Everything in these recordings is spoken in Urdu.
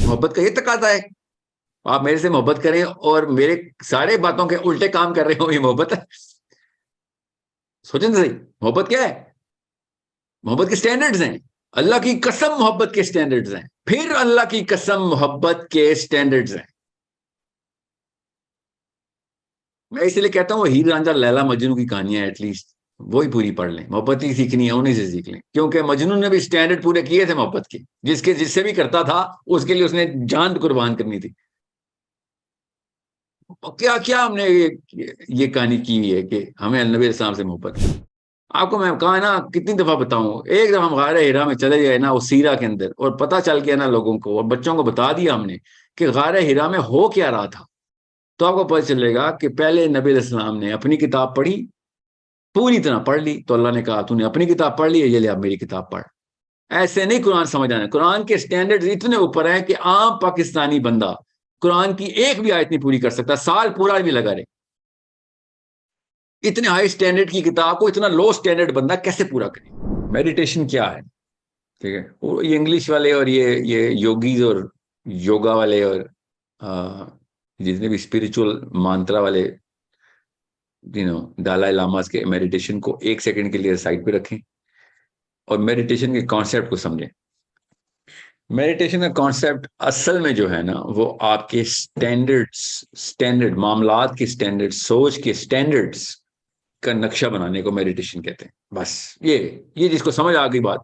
محبت کا یہ تقاضا ہے. آپ میرے سے محبت کریں اور میرے سارے باتوں کے الٹے کام کر رہے ہو, یہ محبت ہے؟ سوچیں تو صحیح, محبت کیا ہے؟ محبت کے سٹینڈرڈز ہیں, اللہ کی قسم محبت کے سٹینڈرڈز ہیں, پھر اللہ کی قسم محبت کے سٹینڈرڈز ہیں. میں اس لیے کہتا ہوں ہیر رانجھا لیلا مجنو کی کہانیاں ایٹ لیسٹ وہی پوری پڑھ لیں, محبت ہی سیکھنی ہے انہیں سے سیکھ لیں, کیونکہ مجنون نے بھی سٹینڈرڈ پورے کیے تھے محبت کے, جس سے بھی کرتا تھا اس کے لیے اس نے جان قربان کرنی تھی. کیا کیا ہم نے یہ کہانی کی ہوئی ہے کہ ہمیں نبی علیہ السلام سے محبت ہے. آپ کو میں کہا نا کتنی دفعہ بتاؤں, ایک دفعہ ہم غار ہرا میں چلے گئے نا اس سیرہ کے اندر, اور پتہ چل گیا نا لوگوں کو, اور بچوں کو بتا دیا ہم نے کہ غار ہرا میں ہو کیا رہا تھا, تو آپ کو پتہ چلے گا کہ پہلے نبی علیہ السلام نے اپنی کتاب پڑھی, پوری طرح پڑھ لی, تو اللہ نے کہا تو نے اپنی کتاب پڑھ لی ہے, یہ لے اب میری کتاب پڑھ. ایسے نہیں قرآن سمجھ آنا. قرآن کے سٹینڈرڈ اتنے اوپر ہیں کہ عام پاکستانی بندہ قرآن کی ایک بھی آیت نہیں پوری کر سکتا, سال پورا بھی لگا رہے. اتنے ہائی سٹینڈرڈ کی کتاب کو اتنا لو سٹینڈرڈ بندہ کیسے پورا کرے؟ میڈیٹیشن کیا ہے؟ ٹھیک ہے, یہ انگلش والے اور یہ یوگیز اور یوگا والے اور جتنے بھی اسپریچول مانترا والے دالائے لاماز کے میڈیٹیشن کو ایک سیکنڈ کے لیے سائڈ پہ رکھیں اور میڈیٹیشن کے کانسیپٹ کو سمجھیں. میڈیٹیشن کا کانسیپٹ اصل میں جو ہے نا وہ آپ کے سٹینڈرڈ معاملات کے سٹینڈرڈ, سوچ کے سٹینڈرڈز کا نقشہ بنانے کو میڈیٹیشن کہتے ہیں. بس یہ جس کو سمجھ آ گئی بات,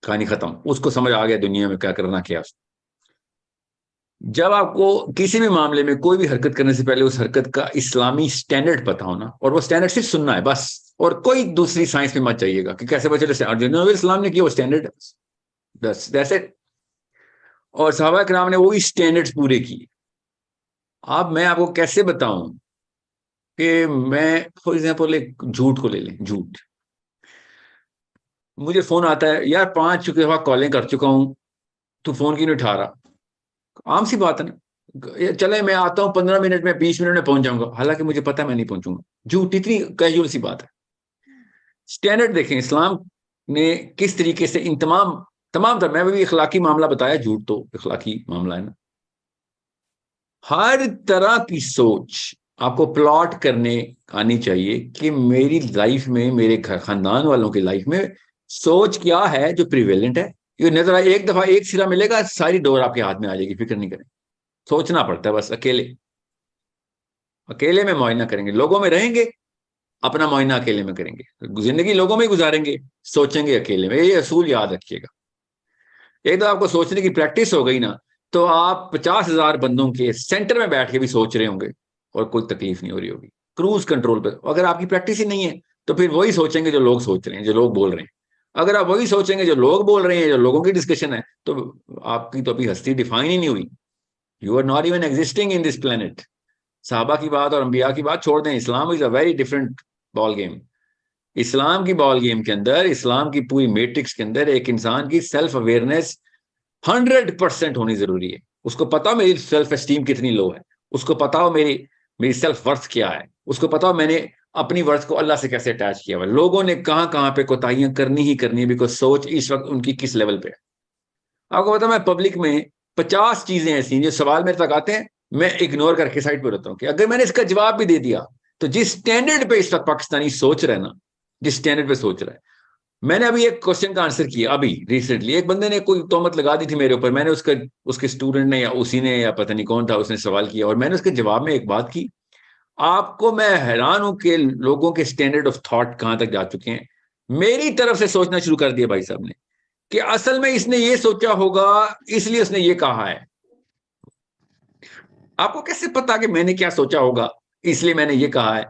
کہانی ختم, اس کو سمجھ آ گیا دنیا میں کیا کرنا کیا. جب آپ کو کسی بھی معاملے میں کوئی بھی حرکت کرنے سے پہلے اس حرکت کا اسلامی سٹینڈرڈ پتا ہونا, اور وہ سٹینڈرڈ صرف سننا ہے بس, اور کوئی دوسری سائنس پہ مت چاہیے گا کہ کیسے بچے نبی اسلام نے کیا وہ سٹینڈرڈ بس دیٹس اٹ. اور صحابہ کرام نے وہی سٹینڈرڈز پورے کیے. اب میں آپ کو کیسے بتاؤں کہ میں فار ایگزامپل ایک جھوٹ کو لے لیں, جھوٹ, مجھے فون آتا ہے یار 5 دفعہ کالیں کر چکا ہوں, تو فون کیوں نہیں اٹھا رہا؟ عام سی بات ہے نا, چلے میں آتا ہوں 15 منٹ میں 20 منٹ میں پہنچ جاؤں گا, حالانکہ مجھے پتا میں نہیں پہنچوں گا. جھوٹ اتنی کیجول سی بات ہے. سٹینڈرڈ دیکھیں اسلام نے کس طریقے سے ان تمام میں بھی اخلاقی معاملہ بتایا, جھوٹ تو اخلاقی معاملہ ہے نا. ہر طرح کی سوچ آپ کو پلاٹ کرنے آنی چاہیے کہ میری لائف میں, میرے خاندان والوں کی لائف میں سوچ کیا ہے جو پریویلنٹ ہے. یہ نظر آئے ایک دفعہ ایک سرا ملے گا, ساری ڈور آپ کے ہاتھ میں آ جائے گی, فکر نہیں کریں. سوچنا پڑتا ہے بس, اکیلے میں معائنہ کریں گے. لوگوں میں رہیں گے, اپنا معائنہ اکیلے میں کریں گے. زندگی لوگوں میں گزاریں گے, سوچیں گے اکیلے میں. یہ اصول یاد رکھیے گا. ایک تو آپ کو سوچنے کی پریکٹس ہو گئی نا, تو آپ 50,000 بندوں کے سینٹر میں بیٹھ کے بھی سوچ رہے ہوں گے اور کوئی تکلیف نہیں ہو رہی ہوگی, کروز کنٹرول پہ. اگر آپ کی پریکٹس ہی نہیں ہے تو پھر وہی سوچیں گے جو لوگ سوچ رہے ہیں, جو لوگ بول رہے ہیں. اگر آپ وہی سوچیں گے جو لوگ بول رہے ہیں, جو لوگوں کی ڈسکشن ہے, تو آپ کی تو ابھی ہستی ڈیفائن ہی نہیں ہوئی. You are not even existing in this planet. صحابہ کی بات اور انبیاء کی بات چھوڑ دیں, Islam is a very different ball game. اسلام کی بال گیم کے اندر, اسلام کی پوری میٹرکس کے اندر ایک انسان کی سیلف اویئرنیس 100% ہونی ضروری ہے. اس کو پتا میری سیلف اسٹیم کتنی لو ہے, اس کو پتا ہو میری سیلف ورتھ کیا ہے, اس کو پتا ہو میں نے اپنی ورتھ کو اللہ سے کیسے اٹیچ کیا ہوا. لوگوں نے کہاں پہ کوتاہیاں کرنی ہی کرنی ہے, بیکاز سوچ اس وقت ان کی کس لیول پہ ہے. آپ کو پتا میں پبلک میں 50 چیزیں ایسی ہیں جو سوال میرے تک آتے ہیں, میں اگنور کر کے سائڈ پہ رہتا ہوں کہ اگر میں نے اس کا جواب بھی دے دیا تو جس سٹینڈرڈ پہ اس وقت پاکستانی سوچ رہا ہے نا, جس سٹینڈرڈ پہ سوچ رہا ہے. میں نے ابھی ایک کوشچن کا آنسر کیا ابھی ریسنٹلی, ایک بندے نے کوئی تہمت لگا دی تھی میرے اوپر, میں نے اس کے اسٹوڈنٹ نے یا اسی نے یا پتہ نہیں کون تھا, اس نے سوال کیا اور میں نے اس کے جواب میں ایک بات کی. آپ کو میں حیران ہوں کہ لوگوں کے سٹینڈرڈ آف تھاٹ کہاں تک جا چکے ہیں. میری طرف سے سوچنا شروع کر دیا بھائی صاحب نے کہ اصل میں اس نے یہ سوچا ہوگا اس لیے اس نے یہ کہا ہے. آپ کو کیسے پتا کہ میں نے کیا سوچا ہوگا اس لیے میں نے یہ کہا ہے؟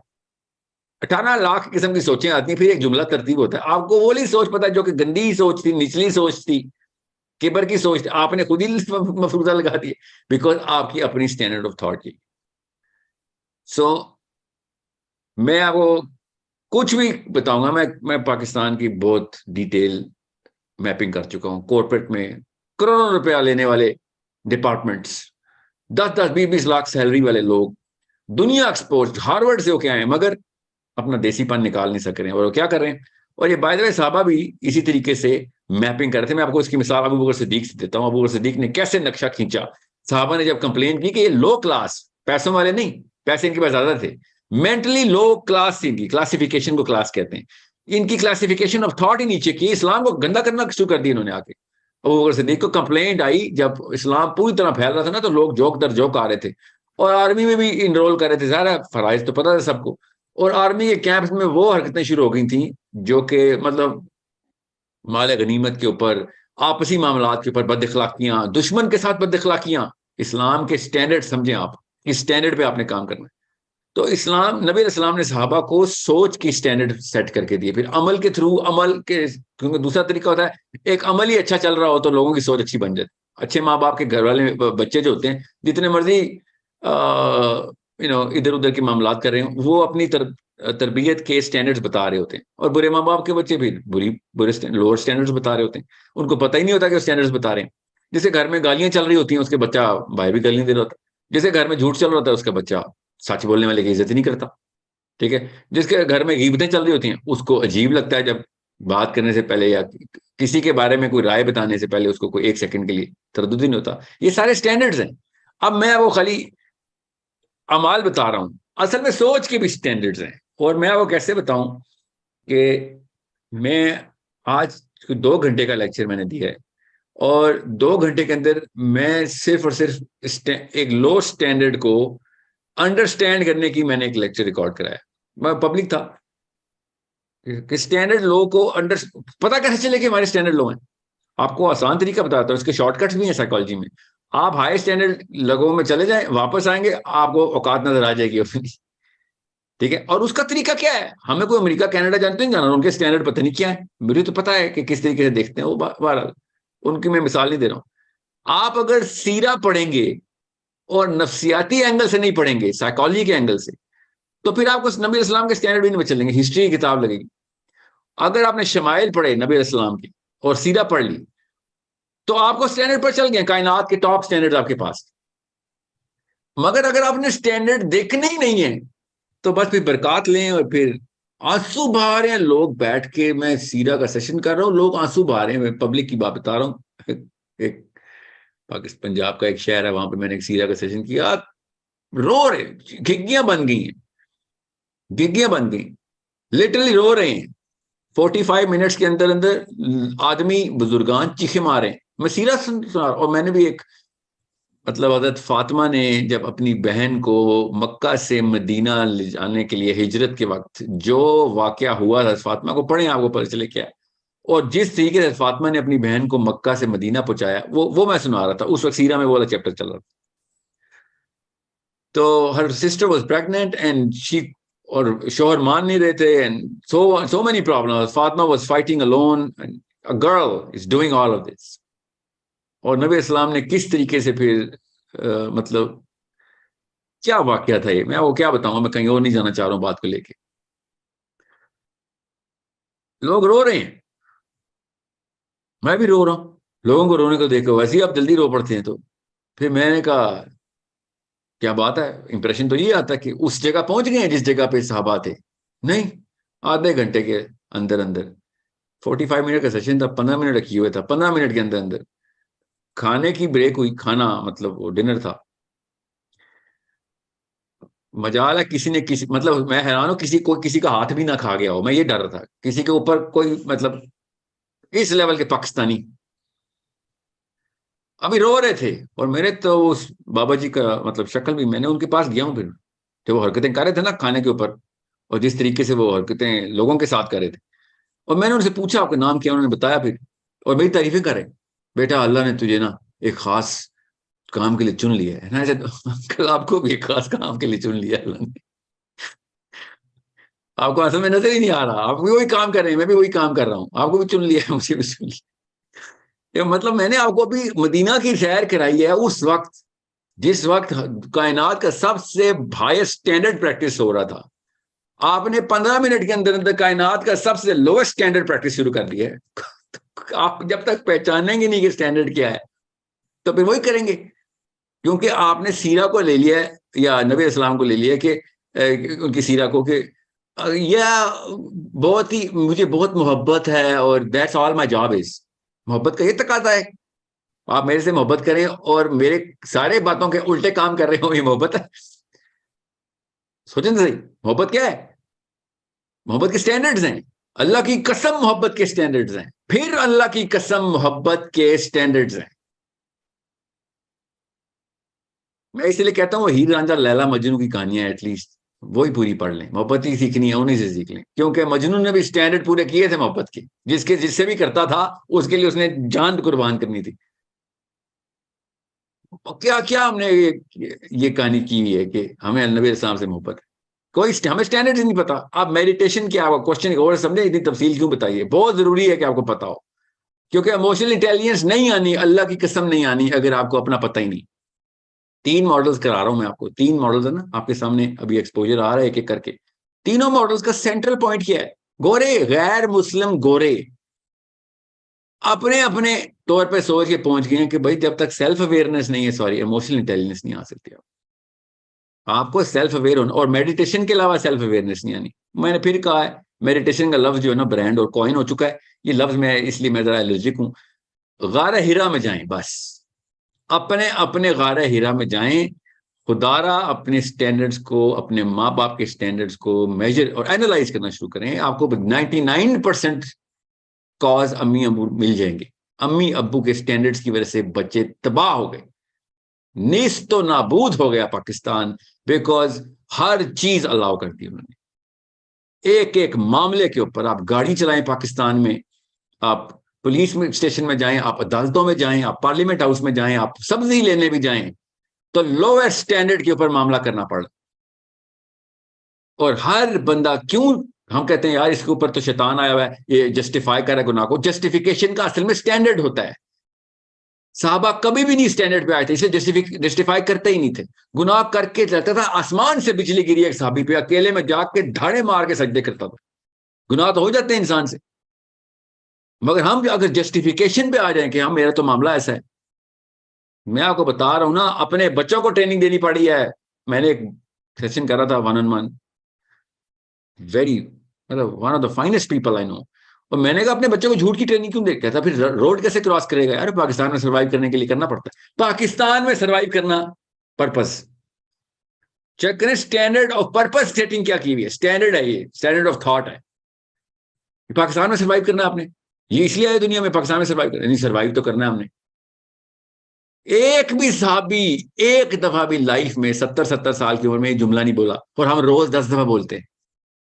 18 لاکھ قسم کی سوچیں آتی ہیں, پھر ایک جملہ ترتیب ہوتا ہے. آپ کو وہی سوچ پتا جو کہ گندی سوچ تھی, نچلی سوچ تھی, کبر کی سوچ تھی, آپ نے خود ہی مفروضہ لگا دی بیکاز آپ کی اپنی سٹینڈرڈ آف تھاٹ کی. سو میں آپ کو کچھ بھی بتاؤں گا, میں پاکستان کی بہت ڈیٹیل میپنگ کر چکا ہوں. کارپوریٹ میں کروڑوں روپیہ لینے والے ڈپارٹمنٹس, 10-20 لاکھ سیلری والے لوگ, دنیا ایکسپورٹ ہارورڈ سے ہو کے آئے ہیں, مگر اپنا دیسی پن نکال نہیں سک رہے ہیں. اور وہ کیا کر رہے ہیں, اور یہ بائی دا وے صحابہ بھی اسی طریقے سے میپنگ کر رہے تھے. میں آپ کو اس کی مثال ابو بکر صدیق سے دیتا ہوں. ابو بکر صدیق نے کیسے نقشہ کھینچا. صحابہ نے جب کمپلین کی کہ یہ لو کلاس, پیسوں والے نہیں, پیسے ان کے پاس زیادہ تھے, مینٹلی لو کلاس تھی, ان کی کلاسیفیکیشن کو کلاس کہتے ہیں, ان کی کلاسیفیکیشن آف تھاٹ ہی نیچے کی, اسلام کو گندا کرنا شروع کر دی انہوں نے. آ کے ابو بکر صدیق کو کمپلینٹ آئی جب اسلام پوری طرح پھیل رہا تھا نا, تو لوگ جوک در جوک آ رہے تھے, اور آرمی میں بھی انرول کر رہے تھے. ظاہر ہے فرائض تو پتہ تھا سب کو, اور آرمی کے کیمپس میں وہ حرکتیں شروع ہو گئی تھیں جو کہ مطلب مال غنیمت کے اوپر, آپسی معاملات کے اوپر بد اخلاقیاں, دشمن کے ساتھ بد اخلاقیاں. اسلام کے سٹینڈرڈ سمجھیں آپ, اس سٹینڈرڈ پہ آپ نے کام کرنا ہے. تو اسلام, نبی علیہ السلام نے صحابہ کو سوچ کی سٹینڈرڈ سیٹ کر کے دیے. پھر عمل کے تھرو, عمل کے, کیونکہ دوسرا طریقہ ہوتا ہے ایک عمل ہی اچھا چل رہا ہو تو لوگوں کی سوچ اچھی بن جاتی. اچھے ماں باپ کے گھر والے بچے جو ہوتے ہیں, جتنے مرضی ادھر ادھر کے معاملات کر رہے ہیں, وہ اپنی تربیت کے سٹینڈرڈز بتا رہے ہوتے ہیں, اور برے ماں باپ کے بچے بھی برے لوور سٹینڈرڈز بتا رہے ہوتے ہیں. ان کو پتہ ہی نہیں ہوتا کہ وہ سٹینڈرڈز بتا رہے ہیں. جسے گھر میں گالیاں چل رہی ہوتی ہیں اس کے بچہ بھائی بھی گالیاں دے رہا ہوتا ہے. جسے گھر میں جھوٹ چل رہا ہوتا ہے اس کا بچہ سچ بولنے والے کی عزت ہی نہیں کرتا. ٹھیک ہے. جس کے گھر میں غیبتیں چل رہی ہوتی ہیں اس کو عجیب لگتا ہے جب بات کرنے سے پہلے یا کسی کے بارے میں کوئی رائے بتانے سے پہلے اس کو کوئی ایک سیکنڈ کے لیے تردد ہی نہیں ہوتا. یہ سارے سٹینڈرڈز ہیں. اب میں وہ خالی اعمال بتا رہا ہوں, اصل میں سوچ کے بھی سٹینڈرڈز ہیں. اور میں وہ کیسے بتاؤں کہ میں آج 2 گھنٹے کا لیکچر میں نے دیا ہے, اور 2 گھنٹے کے اندر میں صرف اور صرف ایک لو سٹینڈرڈ کو انڈرسٹینڈ کرنے کی میں نے ایک لیکچر ریکارڈ کرایا. میں پبلک تھا کہ سٹینڈرڈ لو کو پتا کیسے چلے کہ ہمارے سٹینڈرڈ لو ہیں. آپ کو آسان طریقہ بتاتا ہوں, اس کے شارٹ کٹس بھی ہیں سائیکالوجی میں. آپ ہائی سٹینڈرڈ لوگوں میں چلے جائیں, واپس آئیں گے آپ کو اوقات نظر آ جائے گی اپنی. ٹھیک ہے. اور اس کا طریقہ کیا ہے, ہمیں کوئی امریکہ کینیڈا جانتے نہیں جانا, ان کے سٹینڈرڈ پتہ نہیں کیا ہے. مجھے تو پتا ہے کہ کس طریقے سے دیکھتے ہیں وہ, بہرحال ان کی میں مثال نہیں دے رہا ہوں. آپ اگر سیرہ پڑھیں گے اور نفسیاتی اینگل سے نہیں پڑھیں گے, سائیکالوجی کے اینگل سے, تو پھر آپ کو نبی علیہ السلام کے سٹینڈرڈ بھی نہیں چلیں گے. ہسٹری کی کتاب لگے گی. اگر آپ نے شمائل پڑھے نبی علیہ السلام کی اور سیرہ پڑھ لی تو آپ کو سٹینڈرڈ پر چل گئے, کائنات کے ٹاپ سٹینڈرڈ آپ کے پاس. مگر اگر آپ نے سٹینڈرڈ دیکھنے ہی نہیں ہے تو بس پھر برکات لیں, اور پھر آنسو بہا رہے ہیں لوگ بیٹھ کے. میں سیرہ کا سیشن کر رہا ہوں, لوگ آنسو بہا رہے ہیں. میں پبلک کی بات بتا رہا ہوں. ایک پنجاب کا ایک شہر ہے, وہاں پہ میں نے ایک سیرہ کا سیشن کیا, رو رہے, گھگیاں بن گئی ہیں, گھگیاں بن گئی, لٹرلی رو رہے ہیں. 45 منٹس کے اندر اندر آدمی بزرگان چیخے مارے. میں سیرہ سنا, اور میں نے بھی ایک مطلب حضرت فاطمہ نے جب اپنی بہن کو مکہ سے مدینہ لے جانے کے لیے ہجرت کے وقت جو واقعہ ہوا حضرت فاطمہ کو پڑھیں, آپ کو پتہ چلے کیا. اور جس طریقے سے فاطمہ نے اپنی بہن کو مکہ سے مدینہ پہنچایا, وہ میں سنا رہا تھا. اس وقت سیرہ میں وہ والا چیپٹر چل رہا تھا. تو her sister was pregnant and she, اور شوہر مان نہیں رہے تھے, and so many problem. Fatima was fighting alone, a girl is doing all of this. اور نبی اسلام نے کس طریقے سے پھر مطلب کیا واقعہ تھا یہ, میں وہ کیا بتاؤں, میں کہیں اور نہیں جانا چاہ رہا ہوں بات کو لے کے. لوگ رو رہے ہیں, میں بھی رو رہا ہوں. لوگوں کو رونے کو دیکھو, ویسے ہی آپ جلدی رو پڑتے ہیں. تو پھر میں نے کہا کیا بات ہے, امپریشن تو یہ آتا کہ اس جگہ پہنچ گئے ہیں جس جگہ پہ صحابہ تھے. نہیں, آدھے گھنٹے کے اندر اندر 45 منٹ کا سیشن تھا, 15 منٹ رکھی ہوئے تھا. 15 منٹ کے اندر اندر کھانے کی بریک ہوئی, کھانا مطلب وہ ڈنر تھا. مجال ہے کسی نے کسی, مطلب میں حیران ہوں کسی کا ہاتھ بھی نہ کھا گیا ہو. میں یہ ڈر رہا تھا کسی کے اوپر کوئی مطلب اس لیول کے پاکستانی ابھی رو رہے تھے. اور میرے تو اس بابا جی کا مطلب شکل بھی, میں نے ان کے پاس گیا ہوں پھر جو وہ حرکتیں کر رہے تھے نا کھانے کے اوپر, اور جس طریقے سے وہ حرکتیں لوگوں کے ساتھ کر رہے تھے. اور میں نے ان سے پوچھا آپ کا نام کیا, انہوں نے بتایا پھر, اور میری تعریفیں کرے, بیٹا اللہ نے تجھے نا ایک خاص کام کے لیے چن لیا ہے نا. انکل آپ کو بھی ایک خاص کام کے لیے چن لیا اللہ نے. آپ کو اصل میں نظر ہی نہیں آ رہا, آپ بھی وہی کام کر رہے ہیں, میں بھی وہی کام کر رہا ہوں. آپ کو بھی چن لیا ہے, مجھے بھی چن لیا. مطلب میں نے آپ کو ابھی مدینہ کی سیر کرائی ہے اس وقت جس وقت کائنات کا سب سے ہائیسٹ سٹینڈرڈ پریکٹس ہو رہا تھا. آپ نے 15 منٹ کے اندر اندر کائنات کا سب سے لوئسٹ سٹینڈرڈ پریکٹس شروع کر دی ہے. آپ جب تک پہچانیں گے نہیں کہ سٹینڈرڈ کیا ہے تو پھر وہی کریں گے, کیونکہ آپ نے سیرہ کو لے لیا ہے یا نبی اسلام کو لے لیا کہ ان کی سیرہ کو کہ یہ بہت ہی مجھے بہت محبت ہے اور that's all my job is. محبت کا یہ تقاضا ہے. آپ میرے سے محبت کریں اور میرے سارے باتوں کے الٹے کام کر رہے ہو, یہ محبت ہے؟ سوچیں صحیح, محبت کیا ہے؟ محبت کے سٹینڈرڈز ہیں. اللہ کی قسم محبت کے سٹینڈرڈز ہیں. پھر اللہ کی قسم محبت کے سٹینڈرڈز ہیں. میں اس لیے کہتا ہوں ہیر رانجھا لیلا مجنو کی کہانیاں ایٹ لیسٹ وہی پوری پڑھ لیں. محبت ہی سیکھنی ہے انہیں سے سیکھ لیں, کیونکہ مجنو نے بھی سٹینڈرڈ پورے کیے تھے محبت کے. جس سے بھی کرتا تھا اس کے لیے اس نے جان قربان کرنی تھی. کیا کیا ہم نے یہ کہانی کی ہوئی ہے کہ ہمیں نبی علیہ السلام سے محبت ہے. کوئی ہمیں سٹینڈرڈ ہی نہیں پتا. آپ میڈیٹیشن کیا کوشچن اور سمجھیں, اتنی تفصیل کیوں بتائیے؟ بہت ضروری ہے کہ آپ کو پتا ہو, کیونکہ ایموشنل انٹیلیجنس نہیں آنی, اللہ کی قسم نہیں آنی اگر آپ کو اپنا پتہ ہی نہیں. 3 ماڈلز کرا رہا ہوں میں آپ کو. 3 ماڈلز ہے نا آپ کے سامنے, ابھی ایکسپوجر آ رہا ہے ایک ایک کر کے. تینوں ماڈلز کا سینٹرل پوائنٹ کیا ہے؟ گورے, غیر مسلم گورے اپنے اپنے طور پہ سوچ کے پہنچ گئے ہیں کہ بھائی جب تک سیلف اویئرنیس نہیں ہے, سوری ایموشنل انٹیلیجنس نہیں آ سکتی. آپ کو سیلف اویئر ہونا, اور میڈیٹیشن کے علاوہ سیلف اویئرنیس نہیں آنی. میں نے پھر کہا ہے میڈیٹیشن کا لفظ جو ہے نا برانڈ اور کوائن ہو چکا ہے. یہ لفظ میں اس لیے میں ذرا الرجک ہوں. غار ہرا میں جائیں, بس اپنے اپنے غار ہرا میں جائیں. خدارا اپنے سٹینڈرڈز کو, اپنے ماں باپ کے سٹینڈرڈز کو میجر اور اینالائز کرنا شروع کریں. آپ کو 99% کاز امی ابو مل جائیں گے. امی ابو کے سٹینڈرڈز کی وجہ سے بچے تباہ ہو گئے, نیست و نابود ہو گیا پاکستان, بیکاز ہر چیز الاؤ کر دی انہوں نے. ایک ایک معاملے کے اوپر آپ گاڑی چلائیں پاکستان میں, آپ پولیس میں اسٹیشن میں جائیں, آپ عدالتوں میں جائیں, آپ پارلیمنٹ ہاؤس میں جائیں, آپ سبزی لینے بھی جائیں, تو لوئسٹ سٹینڈرڈ کے اوپر معاملہ کرنا پڑا. اور ہر بندہ, کیوں ہم کہتے ہیں یار اس کے اوپر تو شیطان آیا ہوا ہے, یہ جسٹیفائی کر رہا ہے گناہ کو. جسٹیفیکیشن کا اصل میں سٹینڈرڈ ہوتا ہے. صحابہ کبھی بھی نہیں سٹینڈرڈ پہ آئے تھے, اسے جسٹیفائی کرتے ہی نہیں تھے. گناہ کر کے چلتا تھا, آسمان سے بجلی گری ایک صحابی پہ, اکیلے میں جا کے دھاڑے مار کے سجدے کرتا تھا. گناہ تو ہو جاتے ہیں انسان سے, مگر ہم اگر جسٹیفیکیشن پہ آ جائیں کہ ہم میرا تو معاملہ ایسا ہے. میں آپ کو بتا رہا ہوں نا, اپنے بچوں کو ٹریننگ دینی پڑی ہے. میں نے ایک سیشن کرا تھا 1-on-1, ویری مطلب one of the finest people I know. اور میں نے کہا اپنے بچوں کو جھوٹ کی ٹریننگ کیوں دیکھتا تھا, پھر روڈ کیسے کراس کرے گا یار؟ پاکستان میں سروائیو کرنے کے لیے کرنا پڑتا ہے. پاکستان میں سروائیو کرنا پرپس چیک کریں. اسٹینڈرڈ آف پرپس سیٹنگ کیا کی ہوئی ہے, اسٹینڈرڈ ہے, یہ اسٹینڈرڈ آف تھاٹ ہے. پاکستان میں سروائیو کرنا آپ نے, یہ اس لیے آئے دنیا میں پاکستان میں سروائیو کرنا, نہیں سروائیو تو کرنا ہے ہم نے. ایک بھی صحابی ایک دفعہ بھی لائف میں 70 سال کی عمر میں جملہ نہیں بولا, اور ہم روز 10 دفعہ بولتے ہیں.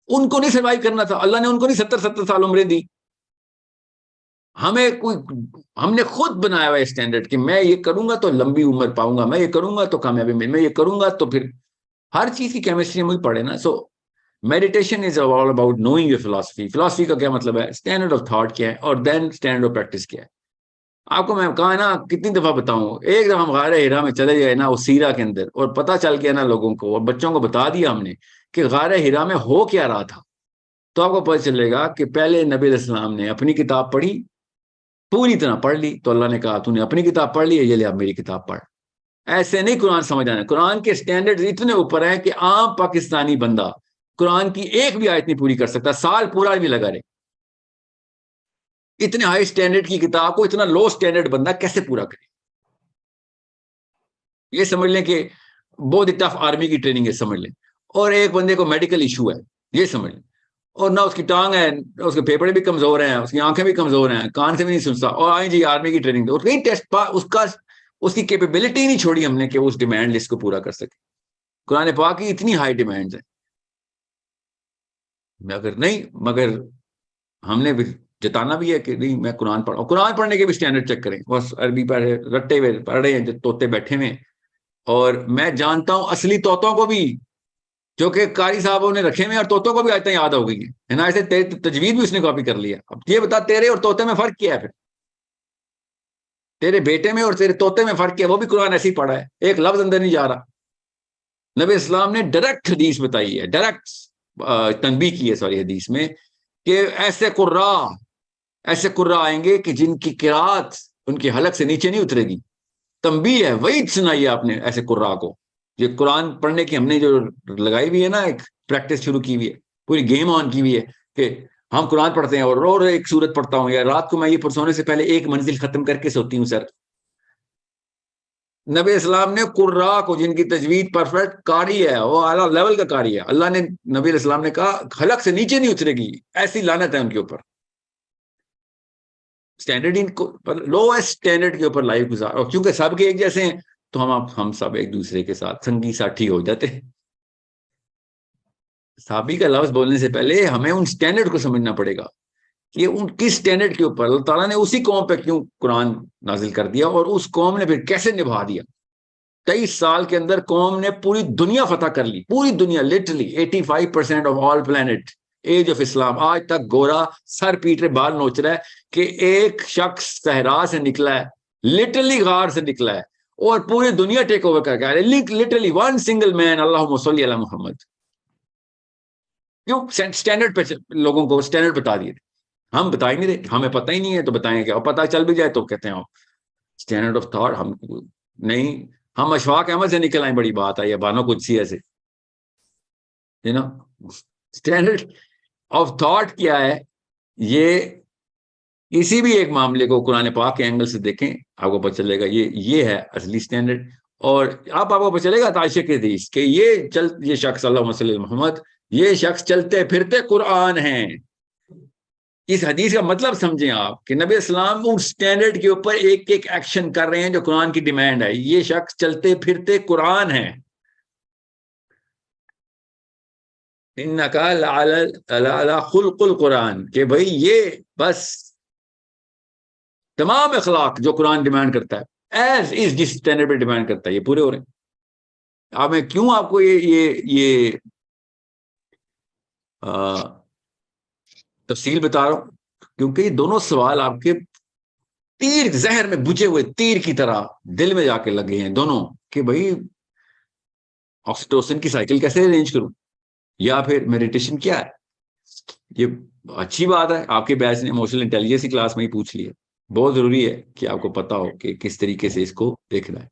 ان کو نہیں سروائیو کرنا تھا, اللہ نے ان کو نہیں 70 سال عمریں دی. ہم نے خود بنایا ہوا اسٹینڈرڈ کہ میں یہ کروں گا تو لمبی عمر پاؤں گا, میں یہ کروں گا تو کامیابی میں یہ کروں گا تو پھر ہر چیز کی کیمسٹری مجھے پڑے نا. So meditation is all about knowing your philosophy. Philosophy کا کیا مطلب ہے؟ اسٹینڈرڈ آف تھاٹ کیا ہے, اور دین اسٹینڈرڈ آف پریکٹس کیا ہے. آپ کو میں کہا نا کتنی دفعہ بتاؤں, ایک دفعہ ہم غار ہرا میں چلے گئے نا, اس سیرا کے اندر, اور پتہ چل گیا نا لوگوں کو, اور بچوں کو بتا دیا ہم نے کہ غار ہرا میں ہو کیا رہا تھا, تو آپ کو پتہ چلے گا کہ پہلے نبی علیہ السلام نے اپنی کتاب پڑھی, پوری طرح پڑھ لی, تو اللہ نے کہا تو نے اپنی کتاب پڑھ لی ہے, یہ لے اب میری کتاب پڑھ. ایسے نہیں قرآن سمجھ آنا. قرآن کے سٹینڈرڈ اتنے اوپر ہیں کہ عام پاکستانی بندہ قرآن کی ایک بھی آیت نہیں پوری کر سکتا, سال پورا بھی لگا رہے. اتنے ہائی سٹینڈرڈ کی کتاب کو اتنا لو سٹینڈرڈ بندہ کیسے پورا کرے؟ یہ سمجھ لیں کہ بہت ٹف آرمی کی ٹریننگ ہے, سمجھ لیں. اور ایک بندے کو میڈیکل ایشو ہے, یہ سمجھ لیں, اور نہ اس کی ٹانگ ہے, اس کے پھیپڑے بھی کمزور ہیں, اس کی آنکھیں بھی کمزور ہیں, کان سے بھی نہیں سنتا, اور آئیں جی آرمی کی ٹریننگ, اور کہیں ٹیسٹ اس کی کیپیبلٹی نہیں چھوڑی ہم نے کہ وہ اس ڈیمانڈ لسٹ کو پورا کر سکے. قرآن پاک کی اتنی ہائی ڈیمانڈز ہیں, مگر ہم نے جتانا بھی ہے کہ نہیں میں قرآن پڑھوں. قرآن پڑھنے کے بھی سٹینڈرڈ چیک کریں. بس عربی پڑھے رٹے ہوئے پڑھ رہے ہیں جو طوطے بیٹھے ہوئے, اور میں جانتا ہوں اصلی طوطوں کو بھی جو کہ قاری صاحبوں نے رکھے ہوئے, اور طوطوں کو بھی آیتیں یاد ہو گئی ہیں نا, ایسے تجوید بھی اس نے کاپی کر لیا. اب یہ بتا تیرے اور طوطے میں فرق کیا ہے؟ پھر تیرے بیٹے میں اور تیرے طوطے میں فرق کیا؟ وہ بھی قرآن ایسے ہی پڑھا ہے, ایک لفظ اندر نہیں جا رہا. نبی اسلام نے ڈائریکٹ حدیث بتائی ہے, ڈائریکٹ تنبیہ کی ہے سوری حدیث میں, کہ ایسے قرآ آئیں گے کہ جن کی قرات ان کی حلق سے نیچے نہیں اترے گی. تنبیہ ہے, وہی سنائی ہے آپ نے ایسے قرآ کو. یہ قرآن پڑھنے کی ہم نے جو لگائی ہوئی ہے نا, ایک پریکٹس شروع کی ہوئی ہے, پوری گیم آن کی ہوئی ہے کہ ہم قرآن پڑھتے ہیں اور ایک سورت پڑھتا ہوں، یا رات کو میں یہ سونے سے پہلے ایک منزل ختم کر کے سوتی ہوں سر۔ نبی اسلام نے قراء کو، جن کی تجوید پرفیکٹ قاری ہے، وہ اعلیٰ لیول کا قاری ہے، اللہ نے نبی اسلام نے کہا خلق سے نیچے نہیں اترے گی، ایسی لعنت ہے ان کے اوپر۔ اسٹینڈرڈ لوسٹ اسٹینڈرڈ کے اوپر لائف گزار، اور کیونکہ سب کے ایک جیسے ہیں تو ہم سب ایک دوسرے کے ساتھ سنگی ساتھی ہو جاتے ہیں۔ صحابی کا لفظ بولنے سے پہلے ہمیں ان اسٹینڈرڈ کو سمجھنا پڑے گا کہ ان کس اسٹینڈرڈ کے اوپر اللہ تعالیٰ نے اسی قوم پہ کیوں قرآن نازل کر دیا، اور اس قوم نے پھر کیسے نبھا دیا۔ 23 سال کے اندر قوم نے پوری دنیا فتح کر لی، پوری دنیا، literally 85% of all plant, age of Islam. آج تک گورا سر پیٹ رہے، بال نوچ رہا ہے کہ ایک شخص صحرا سے نکلا ہے، لٹرلی غار سے نکلا ہے، اور پوری دنیا ٹیک اوور کر کے لٹرلی ون سنگل مین، اللہم صلی علی محمد۔ کیوں؟ اسٹینڈرڈ پہ لوگوں کو اسٹینڈرڈ بتا دیے تھے، ہم بتا ہی نہیں رہے، ہمیں پتہ ہی نہیں ہے تو بتائیں گے، اور پتہ چل بھی جائے تو کہتے ہیں اسٹینڈرڈ آف تھاٹ ہم نہیں، ہم اشفاق احمد سے نکل آئیں، بڑی بات ہے، یا بانو قدسیہ سے، اسٹینڈرڈ آف تھاٹ کیا ہے؟ یہ کسی بھی ایک معاملے کو قرآن پاک کے اینگل سے دیکھیں، آپ کو پتہ چلے گا یہ ہے اصلی اسٹینڈرڈ۔ اور آپ کو پتہ چلے گا عائشہ کے حدیث کہ یہ شخص، اللہم صلی علی محمد، یہ شخص چلتے پھرتے قرآن ہیں۔ اس حدیث کا مطلب سمجھیں آپ کہ نبی اسلام ان سٹینڈرڈ کے اوپر ایک ایک ایکشن کر رہے ہیں جو قرآن کی ڈیمانڈ ہے۔ یہ شخص چلتے پھرتے قرآن ہے۔ انکا لعلی خلق القرآن، کہ بھئی یہ بس تمام اخلاق جو قرآن ڈیمانڈ کرتا ہے، ایز از جس سٹینڈرڈ پہ ڈیمانڈ کرتا ہے، یہ پورے ہو رہے ہیں۔ اب میں کیوں آپ کو یہ تفصیل بتا رہا ہوں؟ کیونکہ یہ دونوں سوال آپ کے تیر زہر میں بجھے ہوئے تیر کی طرح دل میں جا کے لگے ہیں دونوں، کہ بھئی آکسیٹوسن کی سائیکل کیسے ارینج کروں، یا پھر میڈیٹیشن کیا ہے۔ یہ اچھی بات ہے آپ کے بیچ نے ایموشنل انٹیلیجنس کی کلاس میں ہی پوچھ لی ہے، بہت ضروری ہے کہ آپ کو پتا ہو کہ کس طریقے سے اس کو دیکھنا ہے۔